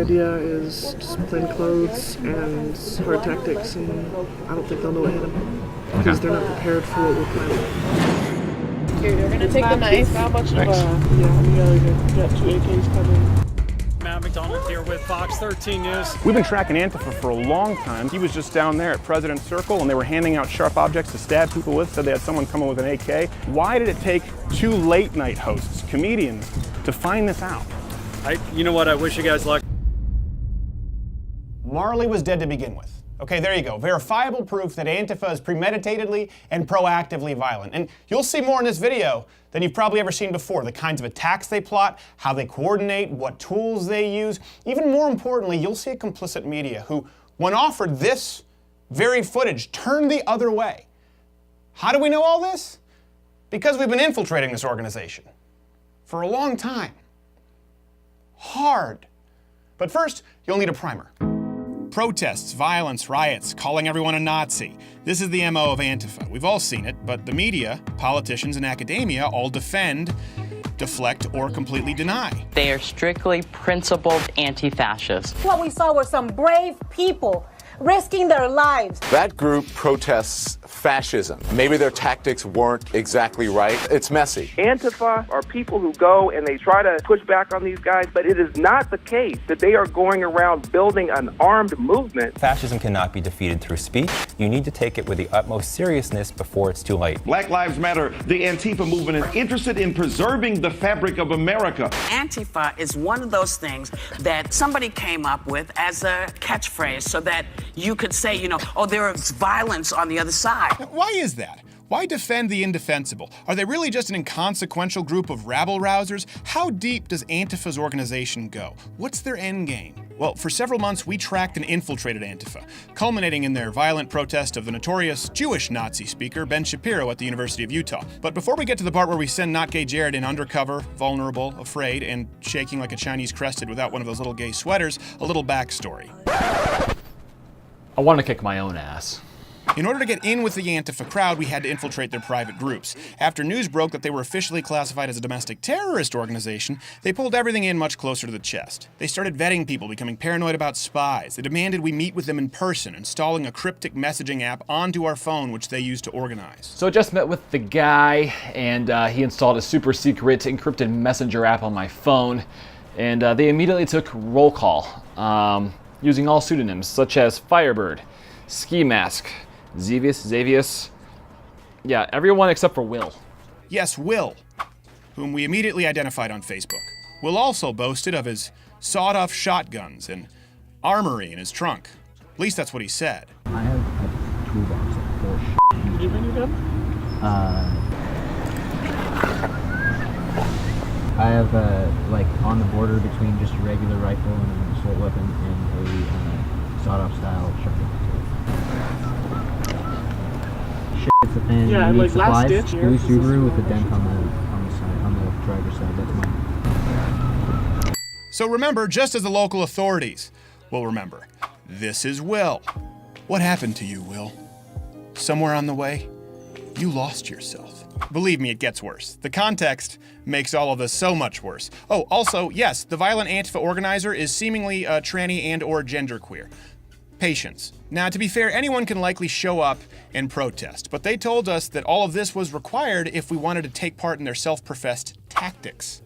idea is just plain clothes and hard tactics, and I don't think they'll know what hit them because they're not prepared for what we're planning. Here, you're gonna take the knife. How much? Yeah, we got 2 AKs coming. Matt McDonald here with Fox 13 News. We've been tracking Antifa for a long time. He was just down there at President's Circle and they were handing out sharp objects to stab people with, said they had someone coming with an AK. Why did it take 2 late night hosts, comedians, to find this out? You know what, I wish you guys luck. Marley was dead to begin with. Okay, there you go. Verifiable proof that Antifa is premeditatedly and proactively violent. And you'll see more in this video than you've probably ever seen before. The kinds of attacks they plot, how they coordinate, what tools they use. Even more importantly, you'll see a complicit media who, when offered this very footage, turned the other way. How do we know all this? Because we've been infiltrating this organization for a long time. Hard. But first, you'll need a primer. Protests, violence, riots, calling everyone a Nazi. This is the MO of Antifa. We've all seen it, but the media, politicians, and academia all defend, deflect, or completely deny. They are strictly principled anti-fascists. What we saw were some brave people risking their lives. That group protests fascism. Maybe their tactics weren't exactly right. It's messy. Antifa are people who go and they try to push back on these guys, but it is not the case that they are going around building an armed movement. Fascism cannot be defeated through speech. You need to take it with the utmost seriousness before it's too late. Black Lives Matter, the Antifa movement, is interested in preserving the fabric of America. Antifa is one of those things that somebody came up with as a catchphrase so that you could say, you know, oh, there is violence on the other side. Why is that? Why defend the indefensible? Are they really just an inconsequential group of rabble-rousers? How deep does Antifa's organization go? What's their end game? Well, for several months, we tracked and infiltrated Antifa, culminating in their violent protest of the notorious Jewish Nazi speaker, Ben Shapiro, at the University of Utah. But before we get to the part where we send Not Gay Jared in undercover, vulnerable, afraid, and shaking like a Chinese crested without one of those little gay sweaters, a little backstory. I want to kick my own ass. In order to get in with the Antifa crowd, we had to infiltrate their private groups. After news broke that they were officially classified as a domestic terrorist organization, they pulled everything in much closer to the chest. They started vetting people, becoming paranoid about spies. They demanded we meet with them in person, installing a cryptic messaging app onto our phone, which they used to organize. So I just met with the guy, and he installed a super secret encrypted messenger app on my phone, and they immediately took roll call, using all pseudonyms such as Firebird, Ski Mask, Xavius. Yeah, everyone except for Will. Yes, Will, whom we immediately identified on Facebook. Will also boasted of his sawed-off shotguns and armory in his trunk. At least that's what he said. I have a toolbox full of shit. Did you bring your gun? I have like on the border between just a regular rifle and an assault weapon and a sawed-off style shotgun. Shit, and yeah, you need like supplies. last ditch. Blue Subaru with a dent on the side, on the driver's side. That's mine. So remember, just as the local authorities will remember, this is Will. What happened to you, Will? Somewhere on the way, you lost yourself. Believe me, it gets worse. The context makes all of this so much worse. Oh, also, yes, the violent Antifa organizer is seemingly tranny and or genderqueer. Patience. Now, to be fair, anyone can likely show up and protest, but they told us that all of this was required if we wanted to take part in their self-professed tactics.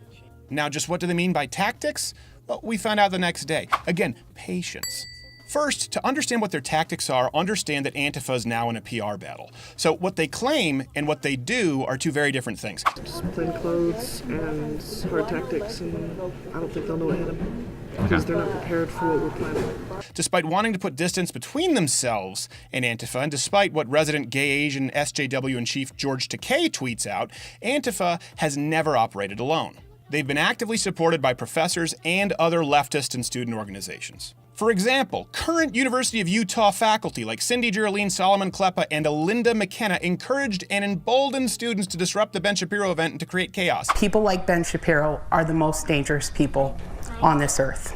Now, just what do they mean by tactics? Well, we found out the next day. Again, patience. First, to understand what their tactics are, understand that Antifa is now in a PR battle. So what they claim and what they do are two very different things. Just plain clothes and hard tactics, and I don't think they'll know what hit them because they're not prepared for what we're planning. Despite wanting to put distance between themselves and Antifa, and despite what resident gay Asian SJW-in-chief George Takei tweets out, Antifa has never operated alone. They've been actively supported by professors and other leftist and student organizations. For example, current University of Utah faculty like Cindy Geraldine Solomon Kleppa and Alinda McKenna encouraged and emboldened students to disrupt the Ben Shapiro event and to create chaos. People like Ben Shapiro are the most dangerous people on this earth.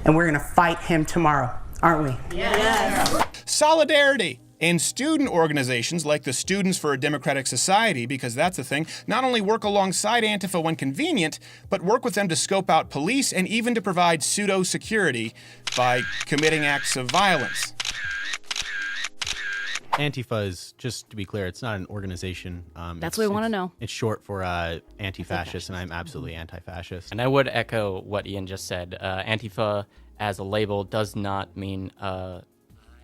And we're gonna fight him tomorrow, aren't we? Yes. Solidarity. And student organizations like the Students for a Democratic Society, because that's the thing, not only work alongside Antifa when convenient, but work with them to scope out police and even to provide pseudo-security by committing acts of violence. Antifa is, just to be clear, it's not an organization. That's what we want to know. It's short for anti-fascist, and I'm absolutely anti-fascist. And I would echo what Ian just said. Antifa as a label does not mean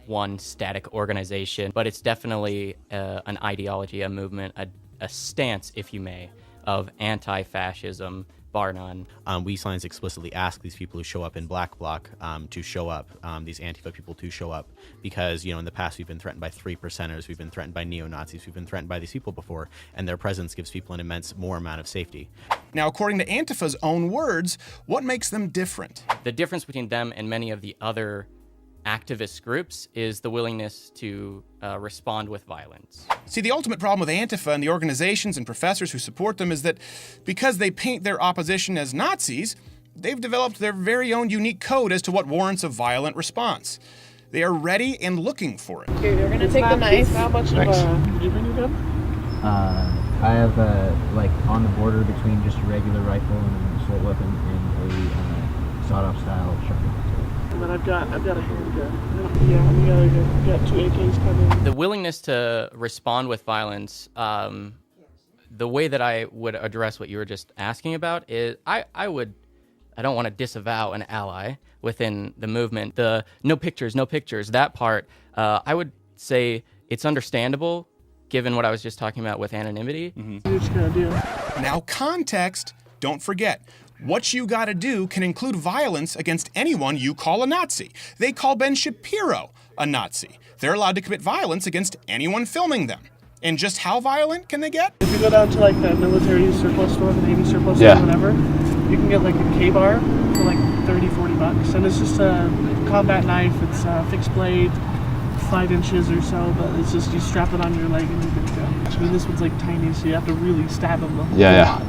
one static organization, but it's definitely an ideology, a movement, a stance, if you may, of anti-fascism, bar none. We signs explicitly ask these people who show up in Black Bloc to show up, these Antifa people to show up, because, in the past we've been threatened by 3%ers, we've been threatened by neo-Nazis, we've been threatened by these people before, and their presence gives people an immense more amount of safety. Now, according to Antifa's own words, what makes them different? The difference between them and many of the other activist groups is the willingness to respond with violence. See, the ultimate problem with Antifa and the organizations and professors who support them is that because they paint their opposition as Nazis, they've developed their very own unique code as to what warrants a violent response. They are ready and looking for it. Okay, we're gonna take the knife. How much of Did you bring your gun? I have like on the border between just a regular rifle and an assault weapon and a sawed-off style shotgun. And then I've got a handgun. Yeah, we got 2 AKs coming. The willingness to respond with violence, the way that I would address what you were just asking about is I don't want to disavow an ally within the movement. The no pictures, that part, I would say it's understandable given what I was just talking about with anonymity. You're just gonna do. Now, context, don't forget. What you gotta do can include violence against anyone you call a Nazi. They call Ben Shapiro a Nazi. They're allowed to commit violence against anyone filming them. And just how violent can they get? If you go down to like the military surplus store, the Navy surplus store, whatever, you can get like a K-bar for like $30-40, and it's just a combat knife. It's a fixed blade, 5 inches or so, but it's just you strap it on your leg and you're good to go. I mean, this one's like tiny, so you have to really stab them. Yeah.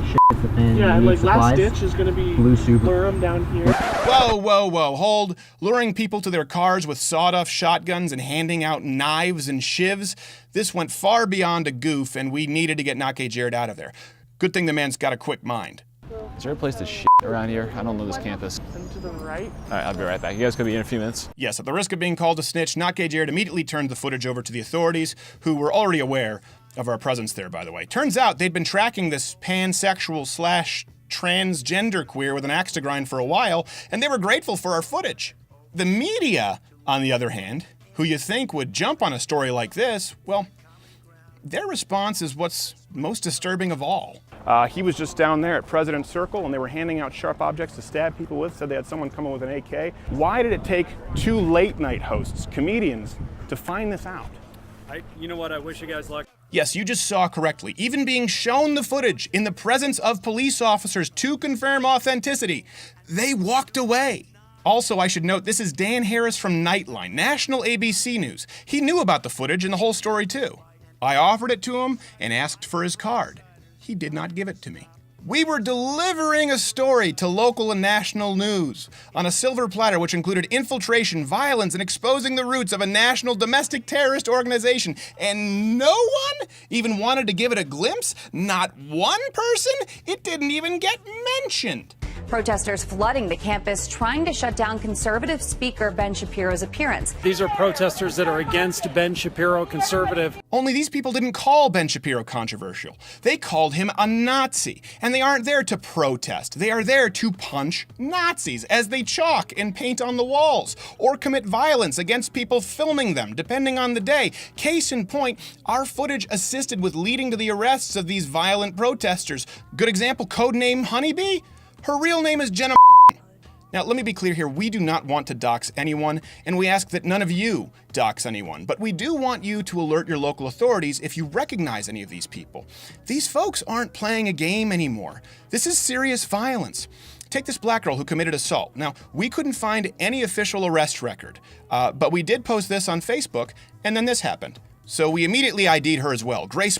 Yeah, like last ditch is gonna be lure them down here. Whoa, hold. Luring people to their cars with sawed-off shotguns and handing out knives and shivs. This went far beyond a goof, and we needed to get Nake Jared out of there. Good thing the man's got a quick mind. Is there a place to shit around here? I don't know this campus. And to the right. All right, I'll be right back. You guys could be in a few minutes. Yes, at the risk of being called a snitch, Nake Jared immediately turned the footage over to the authorities, who were already aware of our presence there, by the way. Turns out they'd been tracking this pansexual/transgender queer with an axe to grind for a while, and they were grateful for our footage. The media, on the other hand, who you think would jump on a story like this, well, their response is what's most disturbing of all. He was just down there at President's Circle, and they were handing out sharp objects to stab people with, said they had someone come in with an AK. Why did it take 2 late-night hosts, comedians, to find this out? You know what, I wish you guys luck. Yes, you just saw correctly. Even being shown the footage in the presence of police officers to confirm authenticity, they walked away. Also, I should note, this is Dan Harris from Nightline, national ABC News. He knew about the footage and the whole story too. I offered it to him and asked for his card. He did not give it to me. We were delivering a story to local and national news on a silver platter which included infiltration, violence, and exposing the roots of a national domestic terrorist organization. And no one even wanted to give it a glimpse? Not one person? It didn't even get mentioned. Protesters flooding the campus trying to shut down conservative speaker Ben Shapiro's appearance. These are protesters that are against Ben Shapiro, conservative. Only these people didn't call Ben Shapiro controversial. They called him a Nazi. And they aren't there to protest. They are there to punch Nazis as they chalk and paint on the walls or commit violence against people filming them, depending on the day. Case in point, our footage assisted with leading to the arrests of these violent protesters. Good example, codename Honeybee? Her real name is Jenna. Now, let me be clear here. We do not want to dox anyone, and we ask that none of you dox anyone. But we do want you to alert your local authorities if you recognize any of these people. These folks aren't playing a game anymore. This is serious violence. Take this black girl who committed assault. Now, we couldn't find any official arrest record, but we did post this on Facebook, and then this happened. So we immediately ID'd her as well. Grace.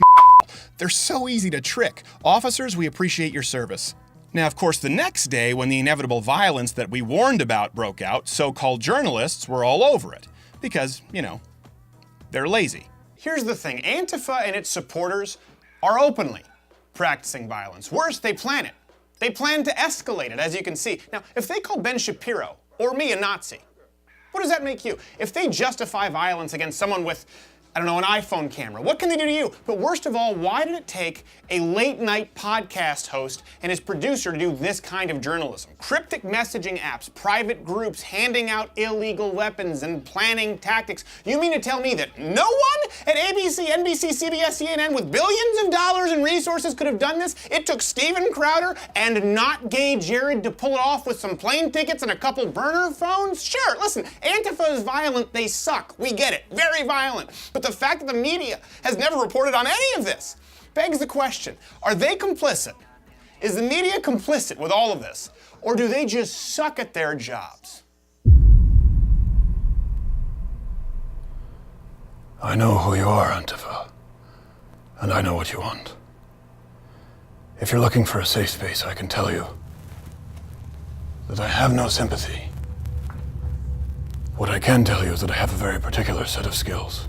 They're so easy to trick. Officers, we appreciate your service. Now, of course, the next day, when the inevitable violence that we warned about broke out, so-called journalists were all over it. Because, they're lazy. Here's the thing, Antifa and its supporters are openly practicing violence. Worse, they plan it. They plan to escalate it, as you can see. Now, if they call Ben Shapiro or me a Nazi, what does that make you? If they justify violence against someone with, I don't know, an iPhone camera, what can they do to you? But worst of all, why did it take a late-night podcast host and his producer to do this kind of journalism? Cryptic messaging apps, private groups, handing out illegal weapons and planning tactics. You mean to tell me that no one at ABC, NBC, CBS, CNN with billions of dollars in resources could have done this? It took Steven Crowder and not gay Jared to pull it off with some plane tickets and a couple burner phones? Sure, listen, Antifa is violent, they suck. We get it, very violent. But the fact that the media has never reported on any of this begs the question, are they complicit? Is the media complicit with all of this? Or do they just suck at their jobs? I know who you are, Antifa, and I know what you want. If you're looking for a safe space, I can tell you that I have no sympathy. What I can tell you is that I have a very particular set of skills.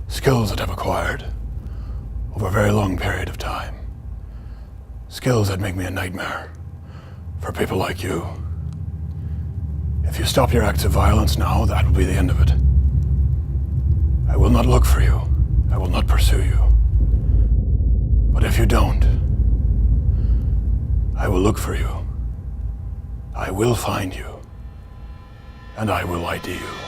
Skills that I've acquired over a very long period of time. Skills that make me a nightmare for people like you. If you stop your acts of violence now, that will be the end of it. I will not look for you. I will not pursue you. But if you don't, I will look for you. I will find you. And I will ID you.